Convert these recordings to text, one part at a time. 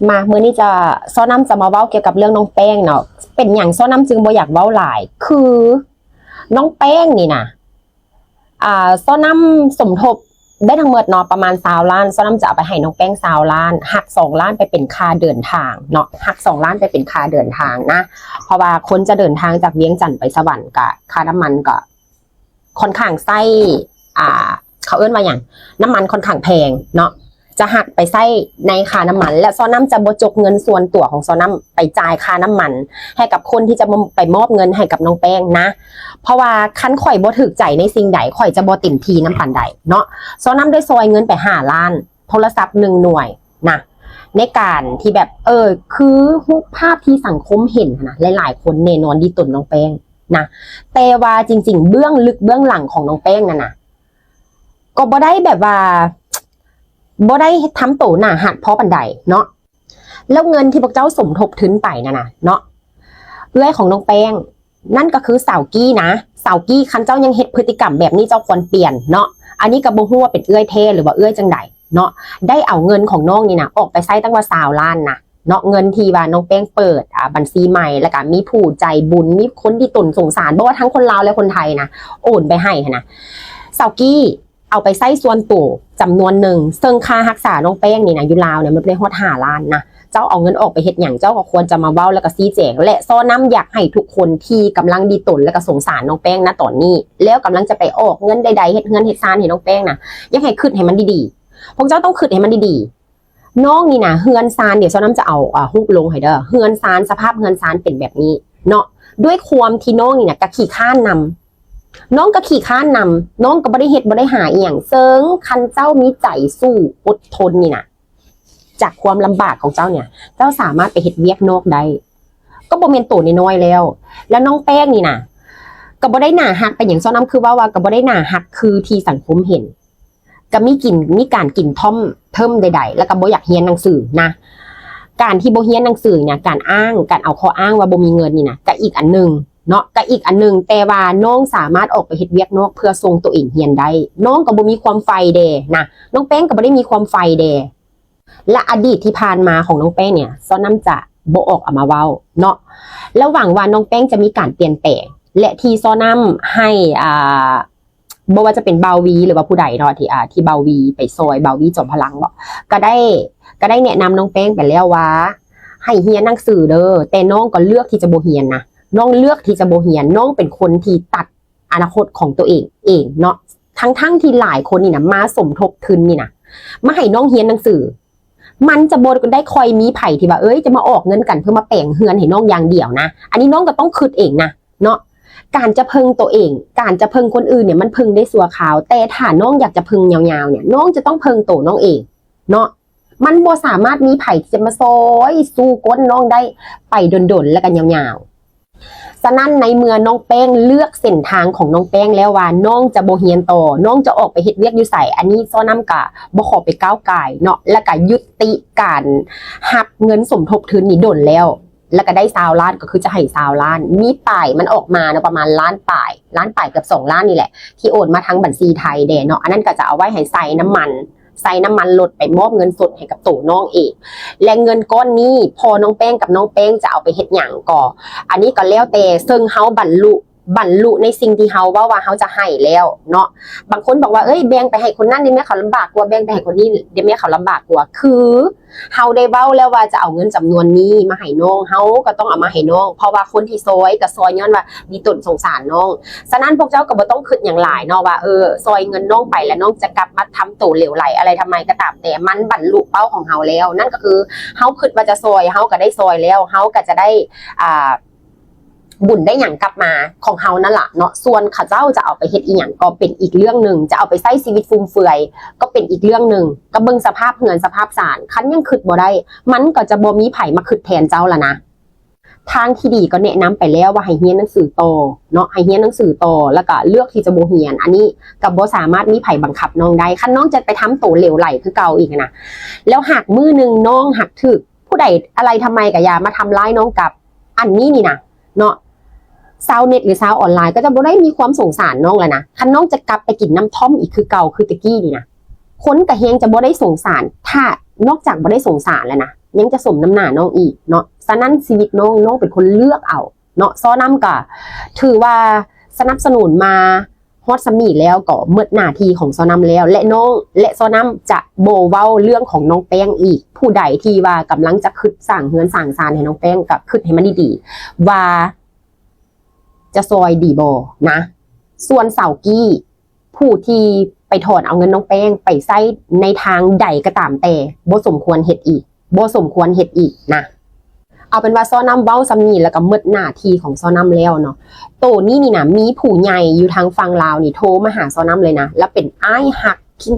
มาเมื่อนี้จะซ้อน้ำจะมาเว้าเกี่ยวกับเรื่องน้องแป้งเนาะเป็นอย่างซ้อน้ำจึงบ่อยากเว้าหลายคือน้องแป้งนี่นะซ้อน้ำสมทบได้ทั้งหมดเนาะประมาณ20 ล้านซ้อน้ำจะเอาไปให้น้องแป้ง20 ล้านหัก2 ล้านไปเป็นค่าเดินทางเนาะหัก2 ล้านไปเป็นค่าเดินทางนะเพราะว่าคนจะเดินทางจากเวียงจันทร์ไปสวรรค์กับค่าน้ำมันก็ค่อนข้างไส้เขาเอิ้นว่าอย่างน้ำมันค่อนข้างแพงเนาะจะหักไปไส้ในค่าน้ำมันและซ้อน้ำจะบจกเงินส่วนตัวของซ้อน้ำไปจ่ายค่าน้ำมันให้กับคนที่จะไปมอบเงินให้กับน้องแป้งนะเพราะว่าคันข่อยบ่ถึกใจในสิ่งใดข่อยจะบ่เต็มทีน้ำปันใดเนาะซ้อน้ำได้ซอยเงินไป5 ล้านโทรศัพท์1 หน่วยนะในการที่แบบคือรูปภาพที่สังคมเห็นนะหลายๆคนแน่นอนดีตนน้องแป้งนะแต่ว่าจริงๆเบื้องลึกเบื้องหลังของน้องแป้งนั่นนะก็บ่ได้แบบว่าบ่ได้ทำโตหน้าหักเพราะปันใดเนาะแล้วเงินที่พวกเจ้าสมทบทุนไปนะเนาะเอื้อยของน้องแป้งนั่นก็คือสาวกี้นะสาวกี้คันเจ้ายังเฮ็ดพฤติกรรมแบบนี้เจ้าควรเปลี่ยนเนาะอันนี้ก็บ่ฮู้ว่าเป็นเอื้อยเทหรือว่าเอื้อยจังใดเนาะได้เอาเงินของน้องนี่นะออกไปใช้ตั้งว่า20 ล้านนะเนาะเงินที่ว่าน้องแป้งเปิดบัญชีใหม่แล้วก็มีผู้ใจบุญมีคนที่ตนสงสารบ่ว่าทั้งคนลาวและคนไทยนะโอนไปให้นะสาวกี้เอาไปใช้ส่วนตัวจำนวนหนึ่งซึ่งค่ารักษาน้องแป้งนี่นะอยู่ลาวเนี่ยมันเป็นฮอด5 ล้านนะเจ้าเอาเงินออกไปเฮ็ดหยังเจ้าก็ควรจะมาเว้าแล้วก็ชี้แจงและซ้อน้ำอยากให้ทุกคนที่กำลังดีตนและก็สงสารน้องแป้งนะตอนนี้แล้วกำลังจะไปออกเงินใดๆเฮ็ดเงินเฮ็ดซานให้น้องแป้งนะอยากให้คิดให้มันดีๆพวกเจ้าต้องคิดให้มันดีๆน้องนี่นะเฮือนซานเดี๋ยวซ้อน้ำจะเอาฮุบลงให้เด้อเฮือนซานสภาพเฮือนซานเป็นแบบนี้เนาะด้วยความที่น้องนี่นะกะขี้ข้านนำน้องก็ขี่ข้านนำน้องก็บ่ได้เฮ็ดบ่ได้หาอีหยังเซิงคันเจ้ามีใจสู้อดทนนี่นะจากความลำบากของเจ้าเนี่ยเจ้าสามารถไปเฮ็ดเวียกนอกได้ก็บ่แม่นโตน้อยๆแล้วน้องแป้งนี่นะก็บ่ได้หน้าหักไปอย่างซ้อน้ำคือว่าก็บ่ได้หน้าหักคือที่สังคมเห็นก็มีการกินท่อมเทิมใดๆแล้วก็บ่อยากเรียนหนังสือนะการที่บ่เรียนหนังสือเนี่ยการเอาข้ออ้างว่าบ่มีเงินนี่นะก็อีกอันนึงเนาะก็อีกอันนึงแต่ว่าน้องสามารถออกไปเฮ็ดเวียกนอกเพื่อส่งตัวเองเรียนได้น้องก็บ่มีความใฝ่เด้นะน้องแป้งก็บ่ได้มีความใฝ่เด้และอดีตที่ผ่านมาของน้องแป้งเนี่ยซ้อน้ำจะบ่ออกเอามาเว้าเนาะแล้วหวังว่าน้องแป้งจะมีการเปลี่ยนแปลงและที่ซ้อน้ำให้บ่ว่าจะเป็นเบาวีหรือว่าผู้ใดเนาะที่เบาวีไปซอยเบาวีจอมพลังบอกก็ได้แนะนำน้องแป้งไปแล้วว่าให้เรียนหนังสือเด้อแต่น้องก็เลือกที่จะบ่เรียนนะน้องเลือกที่จะบ่เรียนน้องเป็นคนที่ตัดอนาคตของตัวเองเนาะทั้งที่หลายคนนี่นะมาสมทบทุนนี่นะมาให้น้องเรียนหนังสือมันจะบ่ได้คอยมีไผ่ที่ว่าจะมาออกเงินกันเพื่อมาแปลงเฮือนให้น้องอย่างเดียวนะอันนี้น้องก็ต้องคิดเองนะเนาะการจะพึงตัวเองการจะพึงคนอื่นเนี่ยมันพึงได้สัวขาวแต่ถ้าน้องอยากจะพึงยาวๆเนี่ยน้องจะต้องพึงตัวน้องเองเนาะมันบ่สามารถมีไผ่ที่จะมาซอยสู้ก้นน้องได้ไปดนๆแล้วกันยาวๆฉะนั้นในเมื่อน้องแป้งเลือกเส้นทางของน้องแป้งแล้วว่าน้องจะบ่เฮียนต่อน้องจะออกไปเฮ็ดเวียกอยู่ไสอันนี้ซ้อน้ำกะบ่ขอไปก้าวไก่เนาะแล้วก็ยุติการหักเงินสมทบทุนนี่ดนแล้วก็ได้20 ล้านก็คือจะให้20 ล้านมีป้ายมันออกมานะประมาณล้านป้ายเกือบ2 ล้านนี่แหละที่โอนมาทั้งบัญชีไทยเนาะอันนั้นก็จะเอาไว้ให้ใส่น้ำมันลดไปมอบเงินสดให้กับตัวน้องเองและเงินก้อนนี้พอน้องแป้งกับน้องแป้งจะเอาไปเฮ็ดหยังก็อันนี้ก็แล้วแต่ซึ่งเฮาบรรลุในสิ่งที่เฮาว่าเฮาจะให้แล้วเนาะบางคนบอกว่าแบ่งไปให้คนนั้นได้ไหมเขาลำบากกว่าแบ่งไปให้คนนี้ได้ไหมเขาลำบากกว่าคือเฮาได้เว้าแล้วว่าจะเอาเงินจำนวนนี้มาให้น้องเฮาก็ต้องเอามาให้น้องเพราะว่าคนที่ซอยก็ซอยย้อนว่ามีต้นสงสารน้องฉะนั้นพวกเจ้าก็บ่ต้องคิดอย่างหลายเนาะว่าซอยเงินน้องไปแล้วน้องจะกลับมาทำตัวเหลวไหลอะไรทำไมก็ตามแต่มันบรรลุเป้าของเฮาแล้วนั่นก็คือเฮาคิดว่าจะซอยเฮาก็ได้ซอยแล้วเฮาก็จะได้บุญได้หยังกลับมาของเฮานั่นแหละเนาะส่วนข้าเจ้าจะเอาไปเฮ็ดอีหยังก็เป็นอีกเรื่องนึงจะเอาไปใช้ชีวิตฟุ่มเฟือยก็เป็นอีกเรื่องนึงก็เบิ่งสภาพเฮือนสภาพศาลคันยังคิดบ่ได้มันก็จะบ่มีไผมาคิดแทนเจ้าละนะทางที่ดีก็แนะนำไปแล้วว่าให้เรียนหนังสือต่อเนาะให้เรียนหนังสือต่อแล้วก็เลือกที่จะบ่เรียนอันนี้ก็บ่สามารถมีไผบังคับน้องได้คันน้องจะไปทำตัวเหลวไหลคือเก่าอีกนะแล้วหักมือนึงน้องหักถึกผู้ใดอะไรทำไมก็อย่ามาทำร้ายน้องกับอันนี้นี่นะเนาะชาวเน็ตหรือชาวออนไลน์ก็จะบ่ได้มีความสงสารน้องแล้วนะคันน้องจะกลับไปกินน้ำท่อมอีกคือเก่าคือตะกี้นี่นะคนกะเฮงจะบ่ได้สงสารถ้านอกจากบ่ได้สงสารแล้วนะ ยังจะสมน้ำหน้าน้องอีกเนาะฉะนั้นชีวิตน้องเป็นคนเลือกเอาเนาะซ้อน้ำก็ถือว่าสนับสนุนมาฮอดสมีแล้วก็เมื่อหน้าที่ของซ้อน้ำแล้วและน้องและซ้อน้ำจะโบเว้าเรื่องของน้องแป้งอีกผู้ใดที่ว่ากำลังจะคิดสร้างเฮือนสร้างซานให้น้องแป้งก็คิดให้มันดีๆว่าจะซอยดีบ่นะส่วนเสากี้ผู้ที่ไปถอนเอาเงินน้องแป้งไปใช้ในทางใดก็ตามแต่บ่สมควรเฮ็ดอีกบ่สมควรเฮ็ดอีกนะเอาเป็นว่าซ้อน้ำเว้าซ้ำนี่แล้วก็หมดหน้าที่ของซ้อน้ำแล้วเนาะโตนี่นะมีผู้ใหญ่อยู่ทางฝั่งลาวนี่โทรมาหาซ้อน้ำเลยนะแล้วเป็นอ้ายหักคิ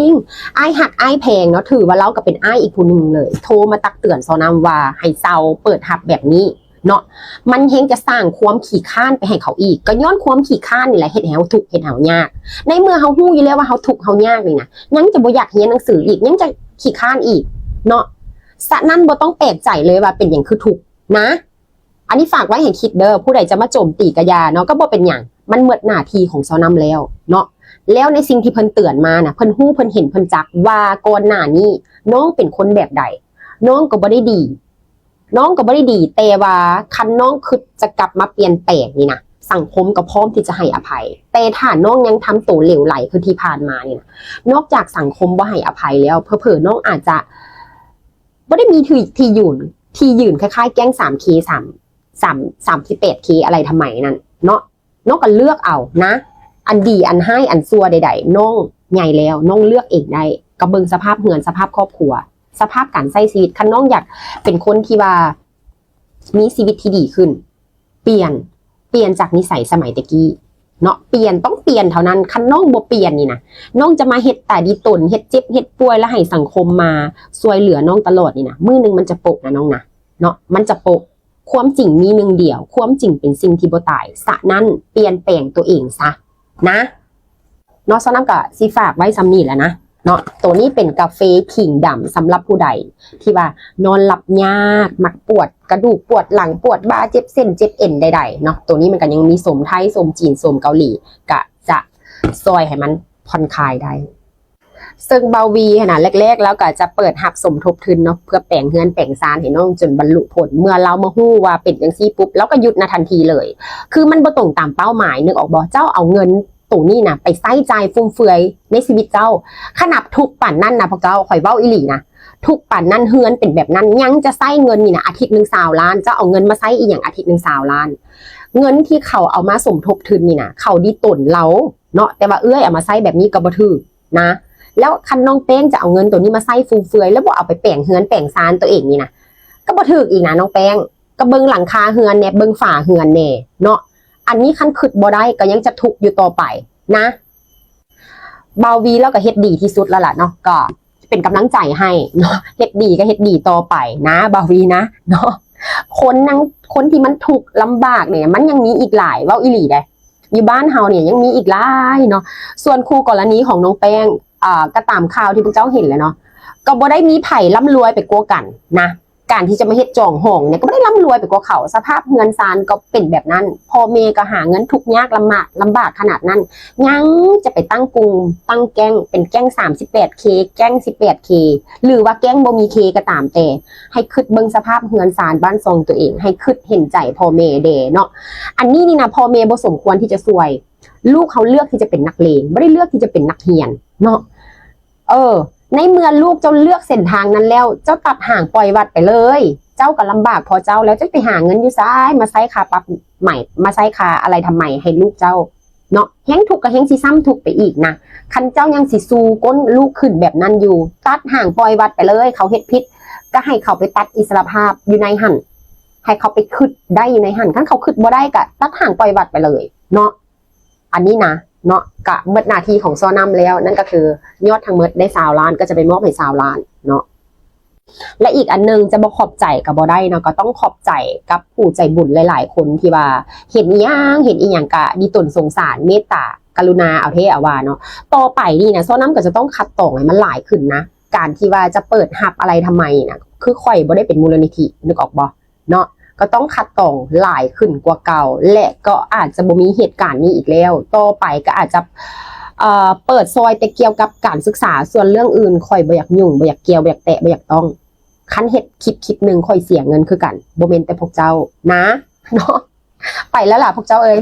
งอ้ายหักอ้ายแพงเนาะถือว่าเราก็เป็นอ้ายอีกผู้นึงเลยโทรมาตักเตือนซ้อน้ำว่าให้เซาเปิดหับแบบนี้เนาะมันเฮงจะสร้างความขี้ข้านไปให้เขาอีกก็ย้อนความขี้ข้านนี่แหละเฮ็ดให้เฮาทุกข์เฮ็ดให้เฮายากในเมื่อเฮาฮู้อยู่แล้วว่าเฮาทุกข์เฮายากนี่นะยังจะบ่อยากเรียนหนังสืออีกยังจะขี้ข้านอีกเนาะฉะนั้นบ่ต้องแปลกใจเลยว่าเป็นหยังคือทุกข์นะอันนี้ฝากไว้ให้คิดเด้อผู้ใดจะมาโจมตีกะยาเนาะก็บ่เป็นหยังมันหมดหน้าที่ของซ้อน้ำแล้วเนาะแล้วในสิ่งที่เพิ่นเตือนมาน่ะเพิ่นฮู้เพิ่นเห็นเพิ่นจักว่าก่อนหน้านี้น้องเป็นคนแบบใดน้องก็บ่ได้ดีน้องก็บ่ได้ดีแต่ว่าคันน้องคิดจะกลับมาเปลี่ยนแปลงนี่นะสังคมก็พร้อมที่จะให้อภัยแต่ถ้าน้องยังทำตัวเหลวไหลคือที่ผ่านมานี่นะนอกจากสังคมบ่ให้อภัยแล้วเผลอๆน้องอาจจะบ่ได้มีที่ยืนคล้ายๆแก๊ง 3K 38K อะไรทำไมนั่นเนาะน้องก็เลือกเอานะอันดีอันให้อันซัวใดๆน้องใหญ่แล้วน้องเลือกเองได้ก็เบิ่งสภาพเฮือนสภาพครอบครัวสภาพการใช้ชีวิตคันน้องอยากเป็นคนที่ว่ามีชีวิตที่ดีขึ้นเปลี่ยนจากนิสัยสมัยตะกี้เนาะต้องเปลี่ยนเท่านั้นคันน้องบ่เปลี่ยนนี่นะน้องจะมาเฮ็ดแต่ดีตนเฮ็ดเจ็บเฮ็ดป่วยแล้วให้สังคมมาช่วยเหลือน้องตลอดนี่นะมื้อนึงมันจะโปะนะน้องนะเนาะมันจะโปะความจริงมีหนึ่งเดียวความจริงเป็นสิ่งที่บ่ตายฉะนั้นเปลี่ยนแปลงตัวเองซะนะเนาะซ้อน้ำก็สิฝากไว้ซ้ำนี่แหละนะเนาะตัวนี้เป็นกาแฟขิงดำสำหรับผู้ใดที่ว่านอนหลับยากมักปวดกระดูกปวดหลังปวดบ่าเจ็บเส้นเจ็บเอ็นใดๆเนาะตัวนี้มันก็ยังมีสมไทยสมจีนสมเกาหลีก็จะซอยให้มันผ่อนคลายได้ซึ่งเบาวีขนาดแรกๆแล้วก็จะเปิดหับสมทบทุนเนาะเพื่อแปลงเฮือนแปลงซานให้น้องจนบรรลุผลเมื่อเรามาฮู้ว่าเป็นจังซี่ปุ๊บแล้วก็หยุดนะทันทีเลยคือมันบ่ตรงตามเป้าหมายนึกออกบ่เจ้าเอาเงินตรงนี้นะไปใช้จ่ายฟุ่มเฟือยในชีวิตเจ้าขนาดทุกป่านนั่นนะพวกเจ้าข่อยเว้าอีหลีนะทุกป่านนั่นเฮือนเป็นแบบนั้นยังจะใช้เงินนี่นะอาทิตย์นึง20 ล้านเจ้าเอาเงินมาใช้อีหยังอาทิตย์นึง20 ล้านเงินที่เขาเอามาสมทบทุนนี่นะเขาดีตนเราเนาะแต่ว่าเอามาใช้แบบนี้ก็บ่ถูกนะแล้วคันน้องแป้งจะเอาเงินตัวนี้มาใช้ฟุ่มเฟือยแล้วบ่เอาไปแปลงเฮือนแปลงซานตัวเองนี่นะก็บ่ถูกอีกนะน้องแป้งก็เบิ่งหลังคาเฮือนแน่เบิ่งฝาเฮือนแน่เนาะอันนี้คันคิดบ่ได้ก็ยังจะทุกข์อยู่ต่อไปนะเบาวีแล้วก็เฮ็ดดีที่สุดแล้วล่ะเนาะก็เป็นกำลังใจให้เนาะเฮ็ดดีก็เฮ็ดดีต่อไปนะเบาวีนะเนาะคนที่มันทุกข์ลำบากเนี่ยมันยังมีอีกหลายเว้าอีหลีได้อยู่บ้านเฮาเนี่ยยังมีอีกหลายเนาะส่วนคู่กรณีของน้องแป้งก็ตามข่าวที่พวกเจ้าเห็นเลยเนาะก็บ่ได้มีไผร่ำรวยไปกว่ากันนะการที่จะมาเฮ็ดจองห้องเนี่ยก็ไม่ได้ร่ำรวยไปกว่าเขาสภาพเงินซานก็เป็นแบบนั้นพ่อเมย์ก็หาเงินทุกยากลำบากขนาดนั้นยังจะไปตั้งกลุ่มตั้งแก๊งเป็นแก๊ง 38K แก๊ง 18K หรือว่าแก๊งบ่มีเคก็ตามแต่ให้คิดเบิ่งสภาพเงินซานบ้านทรงตัวเองให้คิดเห็นใจพ่อเมย์เด้เนาะอันนี้นี่นะพ่อเมย์บ่สมควรที่จะซวยลูกเขาเลือกที่จะเป็นนักเลงไม่ได้เลือกที่จะเป็นนักเรียนเนาะในเมื่อลูกเจ้าเลือกเส้นทางนั้นแล้วเจ้าตัดห่างปล่อยวัดไปเลยเจ้าก็ลำบากพอเจ้าแล้วจะไปหาเงินอยู่ซ้ายมาใช้คาปรับใหม่มาใช้คาอะไรทำไมให้ลูกเจ้าเนาะแห้งถูกกับแห้งสิซ้ำถูกไปอีกนะคันเจ้ายังสิซูก้นลูกขึ้นแบบนั้นอยู่ตัดห่างปล่อยวัดไปเลยเขาเฮ็ดพิษก็ให้เขาไปตัดอิสรภาพอยู่ในหั่นให้เขาไปขึ้นได้อยู่ในหั่นคันเขาขึ้นบ่ได้ก็ตัดห่างปล่อยวัดไปเลยเนาะอันนี้นะเนาะกะเบิดหน้าที่ของซ้อน้ำแล้วนั่นก็คือยอดทั้งหมดได้20 ล้านก็จะไปมอบให้20 ล้านเนาะและอีกอันนึงจะบ่ขอบใจกับบ่ได้เนาะก็ต้องขอบใจกับผู้ใจบุญหลายๆคนที่ว่าเห็นอีหยังกะดีตนสงสารเมตตากรุณาเอาเทเอาว่าเนาะต่อไปนี่นะซ้อน้ำก็จะต้องคัดตองให้มันหลายขึ้นนะการที่ว่าจะเปิดหับอะไรทำไมนะคือข่อยบ่ได้เป็นมูลนิธินึกออกบ่เนาะก็ต้องคัดตองหลายขึ้นกว่าเก่าและก็อาจจะบ่มีเหตุการณ์นี้อีกแล้วต่อไปก็อาจจะเปิดซอยแต่เกี่ยวกับการศึกษาส่วนเรื่องอื่นค่อยบ่อยากยุ่งบ่อยากเกี่ยวบ่อยากแตะบ่อยากต้อง คันเฮ็ดคลิปหนึ่งค่อยเสียเงินคือกันบ่แม่นแต่พวกเจ้านะเนาะไปแล้วล่ะพวกเจ้าเอ้ย